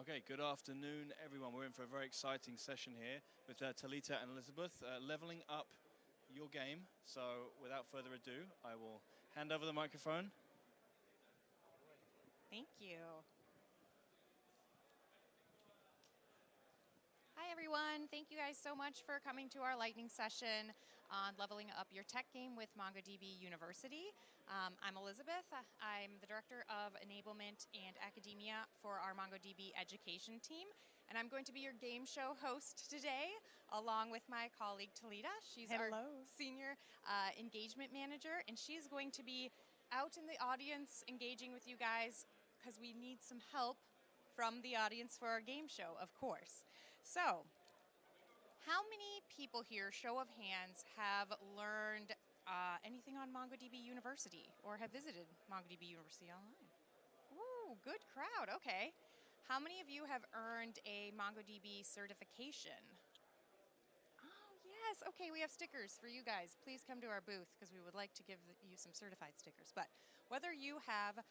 Okay, good afternoon, everyone. We're in for a very exciting session here with Thalita and Elizabeth, leveling up your game. So without further ado, I will hand over the microphone. Thank you. Hi, everyone. Thank you guys so much for coming to our lightning session on leveling up your tech game with MongoDB University. I'm Elizabeth. I'm the Director of Enablement and Academia for our MongoDB education team. And I'm going to be your game show host today, along with my colleague Thalita. She's our Senior Engagement Manager, and she's going to be out in the audience engaging with you guys because we need some help from the audience for our game show, of course. So, how many people here, show of hands, have learned anything on MongoDB University or have visited MongoDB University online? Ooh, good crowd, okay. How many of you have earned a MongoDB certification? Oh, yes, okay, we have stickers for you guys. Please come to our booth because we would like to give you some certified stickers. But whether you have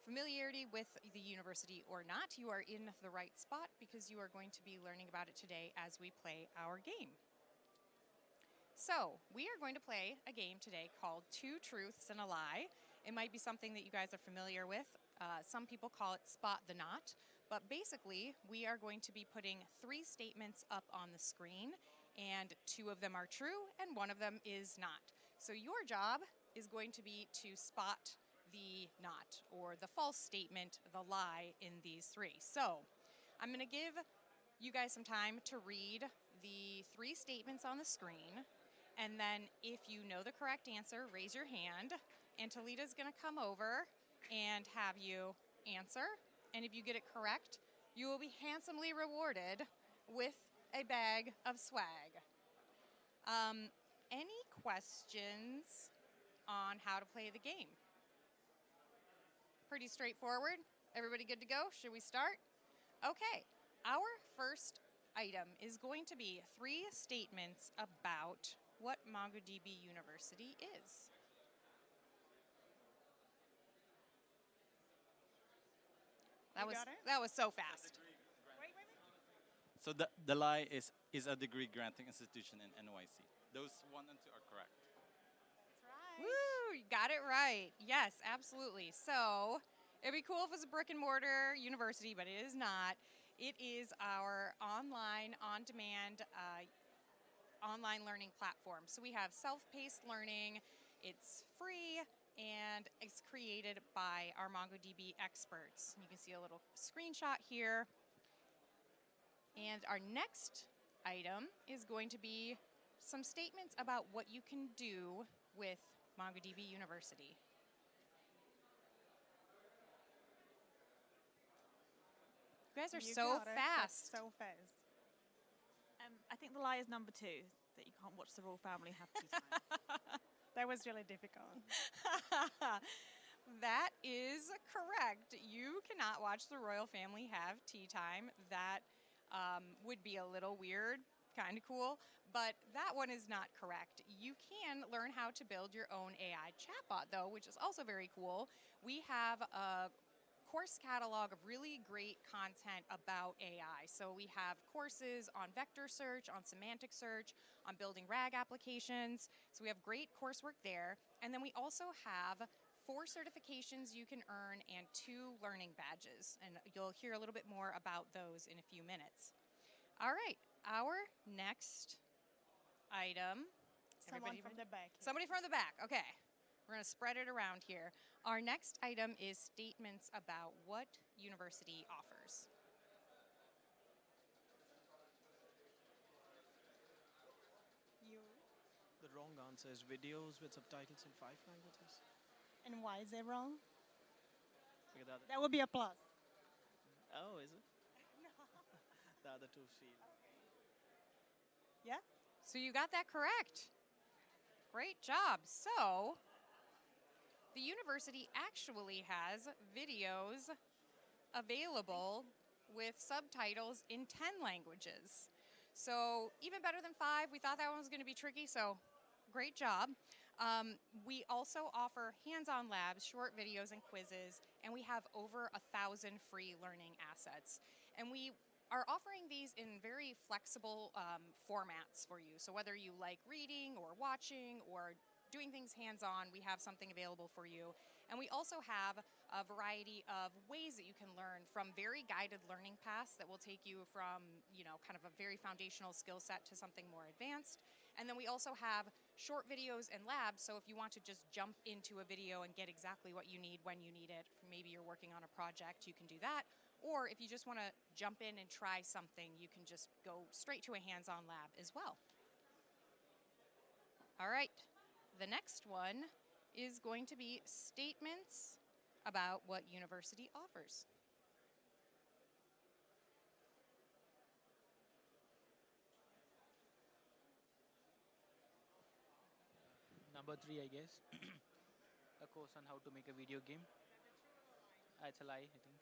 familiarity with the university or not, you are in the right spot because you are going to be learning about it today as we play our game. So, we are going to play a game today called Two Truths and a Lie. It might be something that you guys are familiar with. Some people call it Spot the Knot. But basically, we are going to be putting 3 statements up on the screen, and 2 of them are true and 1 of them is not. So your job is going to be to spot the not, or the false statement, the lie in these 3. So I'm going to give you guys some time to read the 3 statements on the screen, and then if you know the correct answer, raise your hand, and Thalita's going to come over and have you answer, and if you get it correct, you will be handsomely rewarded with a bag of swag. Any questions on how to play the game? Pretty straightforward. Everybody good to go? Should we start? Okay. Our first item is going to be 3 statements about what MongoDB University is. That was so fast. Wait. So the lie is a degree granting institution in NYC. Those 1 and 2 are correct. Woo, you got it right. Yes, absolutely. So it'd be cool if it was a brick and mortar university, but it is not. It is our online, on-demand, online learning platform. So we have self-paced learning. It's free, and it's created by our MongoDB experts. You can see a little screenshot here. And our next item is going to be some statements about what you can do with MongoDB University. You guys are so fast. So fast. I think the lie is number 2, that you can't watch the royal family have tea time. That was really difficult. That is correct. You cannot watch the royal family have tea time. That would be a little weird. Kind of cool, but that one is not correct. You can learn how to build your own AI chatbot, though, which is also very cool. We have a course catalog of really great content about AI. So we have courses on vector search, on semantic search, on building RAG applications. So we have great coursework there. And then we also have 4 certifications you can earn and 2 learning badges. And you'll hear a little bit more about those in a few minutes. All right. Our next item. Someone from the back. Somebody from the back. Okay. We're going to spread it around here. Our next item is statements about what university offers. The wrong answer is videos with subtitles in 5 languages. And why is it wrong? Because That would be a plus. oh, is it? No. The other 2 feel. Yeah? So you got that correct. Great job. So the university actually has videos available with subtitles in 10 languages. So even better than 5. We thought that one was going to be tricky, so great job. We also offer hands-on labs, short videos, and quizzes, and we have over 1,000 free learning assets. And we are offering these in very flexible formats for you. So whether you like reading or watching or doing things hands-on, we have something available for you. And we also have a variety of ways that you can learn, from very guided learning paths that will take you from, kind of a very foundational skill set to something more advanced. And then we also have short videos and labs, so if you want to just jump into a video and get exactly what you need when you need it, maybe you're working on a project, you can do that. Or if you just want to jump in and try something, you can just go straight to a hands-on lab as well. All right, the next one is going to be statements about what university offers. Number 3, I guess. A course on how to make a video game. It's a lie, I think.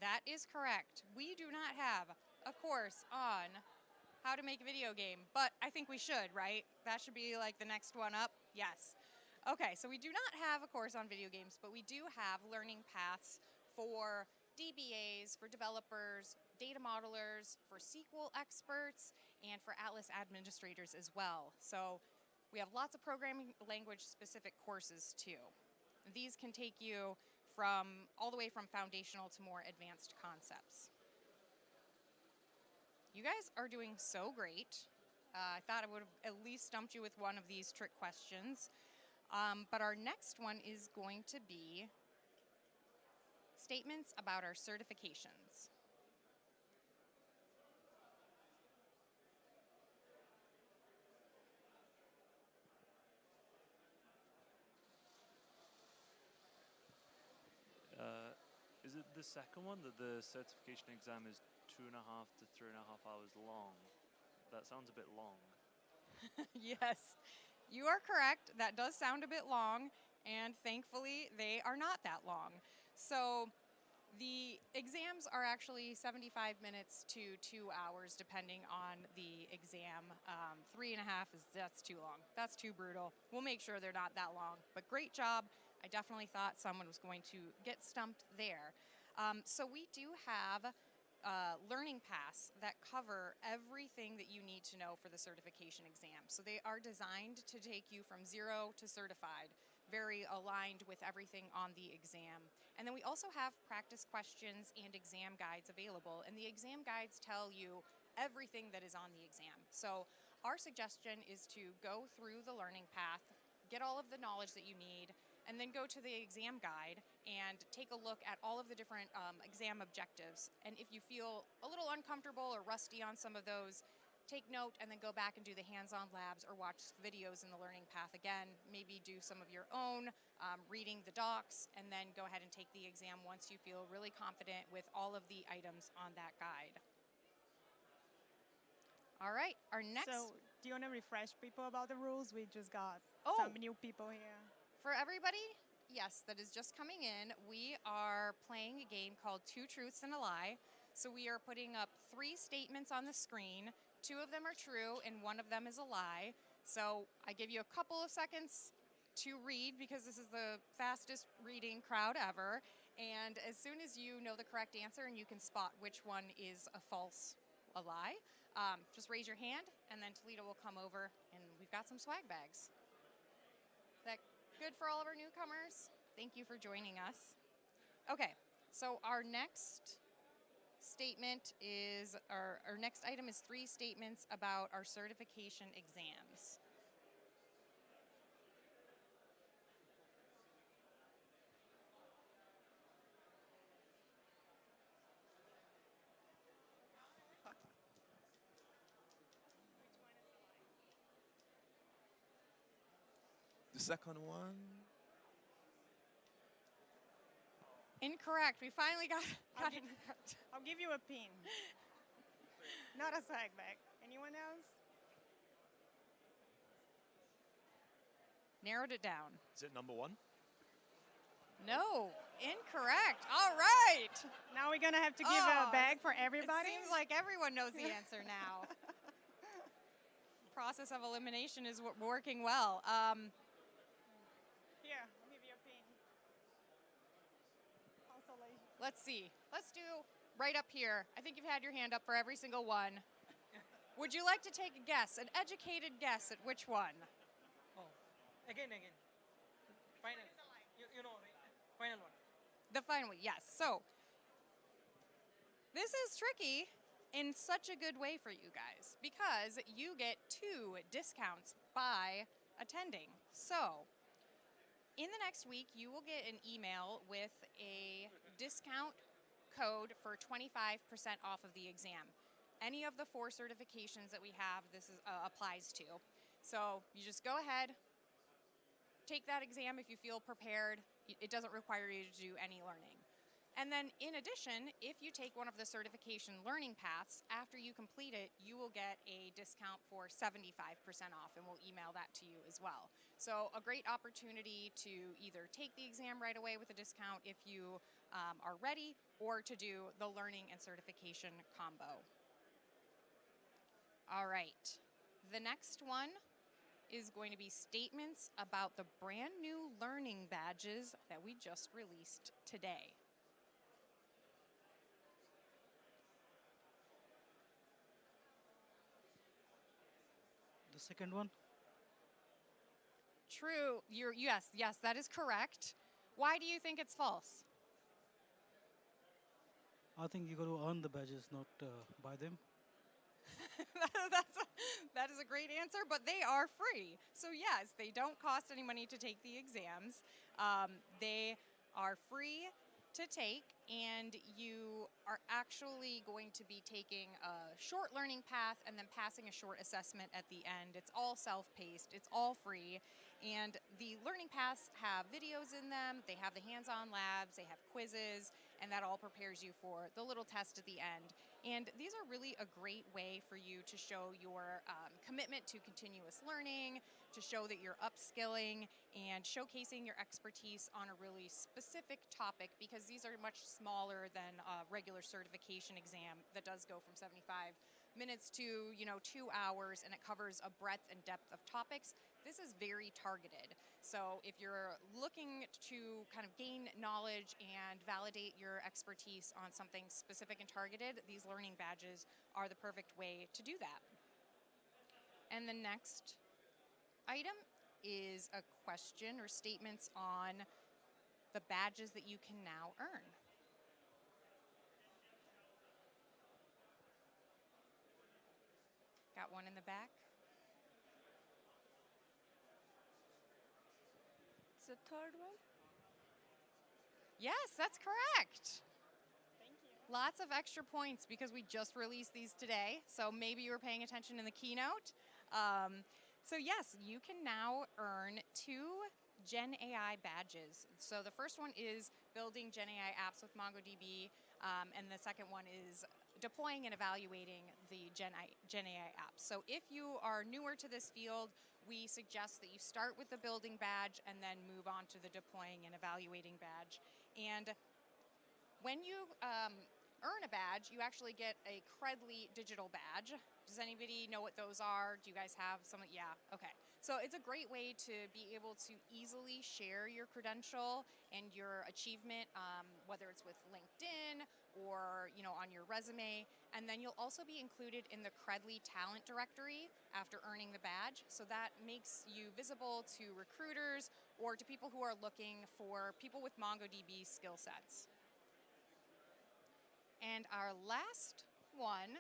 That is correct. We do not have a course on how to make a video game, but I think we should, right? That should be like the next one up. Yes. Okay, so we do not have a course on video games, but we do have learning paths for DBAs, for developers, data modelers, for SQL experts, and for Atlas administrators as well. So we have lots of programming language specific courses too. These can take you from all the way from foundational to more advanced concepts. You guys are doing so great. I thought I would have at least stumped you with one of these trick questions. But our next one is going to be statements about our certifications. Is it the second one, that the certification exam is 2.5 to 3.5 hours long? That sounds a bit long. Yes, you are correct. That does sound a bit long, and thankfully they are not that long. So the exams are actually 75 minutes to 2 hours, depending on the exam. 3.5 that's too long. That's too brutal. We'll make sure they're not that long. But great job. I definitely thought someone was going to get stumped there. So we do have learning paths that cover everything that you need to know for the certification exam. So they are designed to take you from 0 to certified, very aligned with everything on the exam. And then we also have practice questions and exam guides available. And the exam guides tell you everything that is on the exam. So our suggestion is to go through the learning path, get all of the knowledge that you need, and then go to the exam guide and take a look at all of the different exam objectives. And if you feel a little uncomfortable or rusty on some of those, take note and then go back and do the hands-on labs or watch videos in the learning path again. Maybe do some of your own reading the docs, and then go ahead and take the exam once you feel really confident with all of the items on that guide. All right, our next... So, do you want to refresh people about the rules? We just got Oh. some new people here. For everybody, yes, that is just coming in, we are playing a game called Two Truths and a Lie. So we are putting up 3 statements on the screen. 2 of them are true and 1 of them is a lie. So I give you a couple of seconds to read, because this is the fastest reading crowd ever. And as soon as you know the correct answer and you can spot which one is a false, a lie, just raise your hand, and then Thalita will come over and we've got some swag bags. Is that good for all of our newcomers? Thank you for joining us. Okay, so our next statement is, our next item is 3 statements about our certification exams. The second one. Incorrect. We finally got I'll it. I'll give you a pin. Not a swag bag. Anyone else? Narrowed it down. Is it number 1? No, incorrect. All right. Now we're gonna have to give Oh, a bag for everybody. It seems like everyone knows the answer now. Process of elimination is working well. Here, I'll give you a pin. Consolation. let's see. Let's do right up here. I think you've had your hand up for every single one. Would you like to take a guess, an educated guess at which one? Oh, again. Final. You know, right? Final one. The final one, yes. So, this is tricky in such a good way for you guys because you get 2 discounts by attending. So, in the next week, you will get an email with a discount code for 25% off of the exam. Any of the 4 certifications that we have, this applies to. So, you just go ahead, take that exam if you feel prepared. It doesn't require you to do any learning. And then in addition, if you take one of the certification learning paths, after you complete it, you will get a discount for 75% off, and we'll email that to you as well. So a great opportunity to either take the exam right away with a discount if you are ready, or to do the learning and certification combo. All right, the next one is going to be statements about the brand new learning badges that we just released today. The second one. True. Yes, that is correct. Why do you think it's false? I think you got to earn the badges, not buy them. That is a great answer, but they are free. So yes, they don't cost any money to take the exams. They are free to take, and you are actually going to be taking a short learning path and then passing a short assessment at the end. It's all self-paced, it's all free, and the learning paths have videos in them, they have the hands-on labs, they have quizzes, and that all prepares you for the little test at the end. And these are really a great way for you to show your commitment to continuous learning, to show that you're upskilling and showcasing your expertise on a really specific topic, because these are much smaller than a regular certification exam that does go from 75 minutes to 2 hours, and it covers a breadth and depth of topics. This is very targeted. So if you're looking to kind of gain knowledge and validate your expertise on something specific and targeted, these learning badges are the perfect way to do that. And the next item is a question or statements on the badges that you can now earn. Got one in the back. It's the third one. Yes, that's correct. Thank you. Lots of extra points because we just released these today. So maybe you were paying attention in the keynote. So yes, you can now earn 2 Gen AI badges. So the first one is building Gen AI apps with MongoDB, and the second one is deploying and evaluating the Gen AI apps. So if you are newer to this field, we suggest that you start with the building badge and then move on to the deploying and evaluating badge. And when you earn a badge, you actually get a Credly digital badge. Does anybody know what those are? Do you guys have some? Yeah, okay. So it's a great way to be able to easily share your credential and your achievement, whether it's with LinkedIn or on your resume. And then you'll also be included in the Credly talent directory after earning the badge. So that makes you visible to recruiters or to people who are looking for people with MongoDB skill sets. And our last one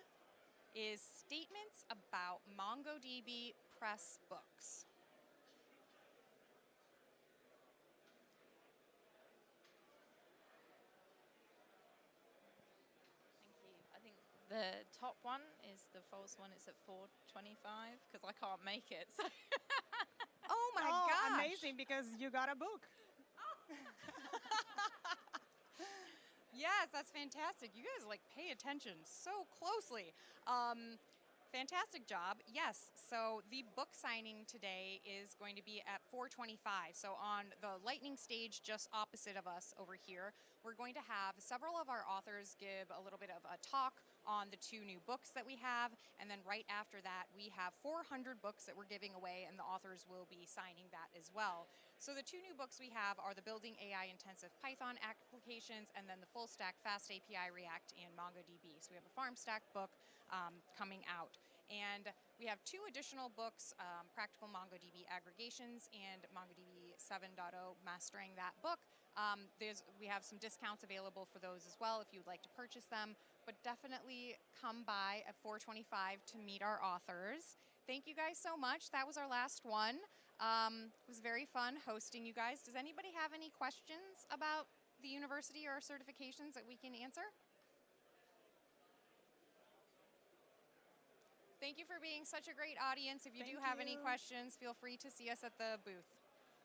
is statements about MongoDB press books. Thank you. I think the top one is the false one. It's at 4:25 because I can't make it. So. Oh my gosh! Amazing, because you got a book. Yes, that's fantastic. You guys pay attention so closely. Fantastic job. Yes, so the book signing today is going to be at 4:25. So on the lightning stage just opposite of us over here, we're going to have several of our authors give a little bit of a talk on the 2 new books that we have. And then right after that, we have 400 books that we're giving away, and the authors will be signing that as well. So the two new books we have are the Building AI Intensive Python Applications and then the Full Stack Fast API React and MongoDB. So we have a farm stack book coming out. And we have two additional books, Practical MongoDB Aggregations and MongoDB 7.0 Mastering That Book. We have some discounts available for those as well if you'd like to purchase them, but definitely come by at 425 to meet our authors. Thank you guys so much. That was our last one. It was very fun hosting you guys. Does anybody have any questions about the university or certifications that we can answer? Thank you for being such a great audience. If you do have any questions, feel free to see us at the booth.